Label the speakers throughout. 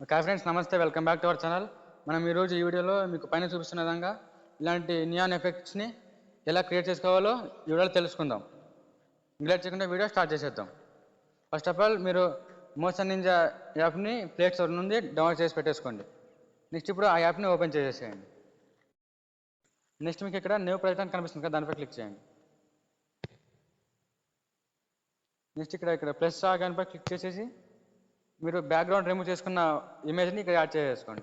Speaker 1: Okay friends, నమస్తే. Welcome back to our channel. మనం ఈరోజు ఈ వీడియోలో మీకు పైన చూపిస్తున్న విధంగా ఇలాంటి నియాన్ ఎఫెక్ట్స్ని ఎలా క్రియేట్ చేసుకోవాలో ఈ వీడియోలో తెలుసుకుందాం. ఇంగ్లీష్ చేయకుండా వీడియో స్టార్ట్ చేసేద్దాం. ఫస్ట్ ఆఫ్ ఆల్ మీరు మోషన్ నింజా యాప్ని ప్లే స్టోర్ నుండి డౌన్లోడ్ చేసి పెట్టేసుకోండి. నెక్స్ట్ ఇప్పుడు ఆ యాప్ని ఓపెన్ చేసేసేయండి. నెక్స్ట్ మీకు ఇక్కడ న్యూ ప్రాజెక్ట్ అని కనిపిస్తుంది కదా, దానిపై క్లిక్ చేయండి. నెక్స్ట్ ఇక్కడ ప్లస్ ఆగానిపై క్లిక్ చేసేసి మీరు బ్యాక్గ్రౌండ్ రిమూవ్ చేసుకున్న ఇమేజ్ని ఇక్కడ యాడ్ చేసుకోండి.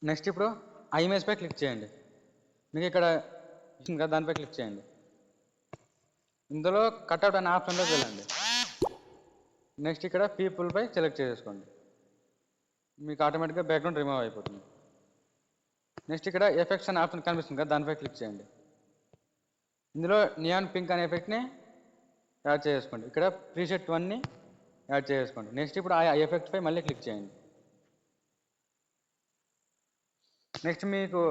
Speaker 1: నెక్స్ట్ ఇప్పుడు ఆ ఇమేజ్పై క్లిక్ చేయండి. మీకు ఇక్కడ కదా, దానిపై క్లిక్ చేయండి. ఇందులో కట్అవుట్ అనే ఆప్షన్లోకి వెళ్ళండి. నెక్స్ట్ ఇక్కడ పీపుల్పై సెలెక్ట్ చేసుకోండి. మీకు ఆటోమేటిక్గా బ్యాక్గ్రౌండ్ రిమూవ్ అయిపోతుంది. నెక్స్ట్ ఇక్కడ ఎఫెక్ట్స్ అనే ఆప్షన్ కనిపిస్తుంది కదా, దానిపై క్లిక్ చేయండి. ఇందులో నియాన్ పింక్ అనే ఎఫెక్ట్ని యాడ్ చేసుకోండి. ఇక్కడ ప్రీసెట్ 1ని యాడ్ చేసుకోండి. నెక్స్ట్ ఇప్పుడు ఆ ఎఫెక్ట్ పై మళ్ళీ క్లిక్ చేయండి. నెక్స్ట్ మీకు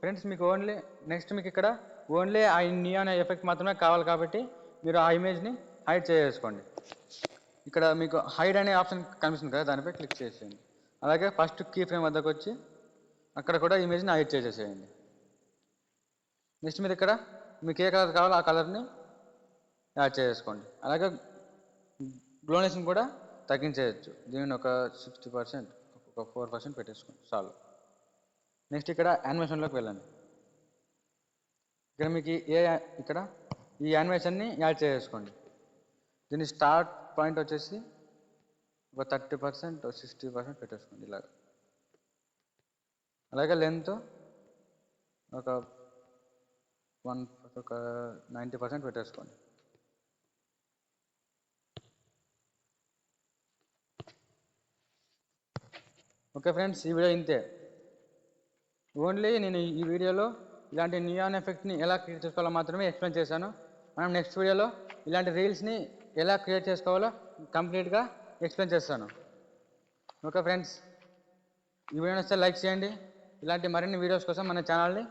Speaker 1: ఫ్రెండ్స్ మీకు ఇక్కడ ఓన్లీ ఆ నియాన్ ఎఫెక్ట్ మాత్రమే కావాలి కాబట్టి మీరు ఆ ఇమేజ్ని హైడ్ చేసుకోండి. ఇక్కడ మీకు హైడ్ అనే ఆప్షన్ కనిపిస్తుంది కదా, దానిపై క్లిక్ చేసేయండి. అలాగే ఫస్ట్ కీ ఫ్రేమ్ వద్దకు వచ్చి అక్కడ కూడా ఇమేజ్ని హైడ్ చేసేసేయండి. నెక్స్ట్ మీరు ఇక్కడ మీకు ఏ కలర్ కావాలో ఆ కలర్ని యాడ్ చేసుకోండి. అలాగే గ్లోనేషన్ కూడా తగ్గించేయచ్చు. దీనిని ఒక 60%, ఒక 4% పెట్టేసుకోండి చాలు. నెక్స్ట్ ఇక్కడ యానిమేషన్లోకి వెళ్ళండి. ఇక్కడ మీకు ఈ యానిమేషన్ని యాడ్ చేసుకోండి. దీని స్టార్ట్ పాయింట్ వచ్చేసి ఒక 30%, 60% పెట్టేసుకోండి ఇలాగ. అలాగే లెంత్ ఒక 90% పెట్టేసుకోండి. ఓకే ఫ్రెండ్స్, ఈ వీడియో ఇంతే. ఓన్లీ నేను ఈ వీడియోలో ఇలాంటి నియాన్ ఎఫెక్ట్ని ఎలా క్రియేట్ చేసుకోవాలో మాత్రమే ఎక్స్ప్లెయిన్ చేశాను. మనం నెక్స్ట్ వీడియోలో ఇలాంటి రీల్స్ని ఎలా క్రియేట్ చేసుకోవాలో కంప్లీట్గా ఎక్స్ప్లెయిన్ చేస్తాను. ఓకే ఫ్రెండ్స్, ఈ వీడియో నచ్చితే లైక్ చేయండి. ఇలాంటి మరిన్ని వీడియోస్ కోసం మన ఛానల్ని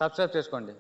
Speaker 1: సబ్స్క్రైబ్ చేసుకోండి.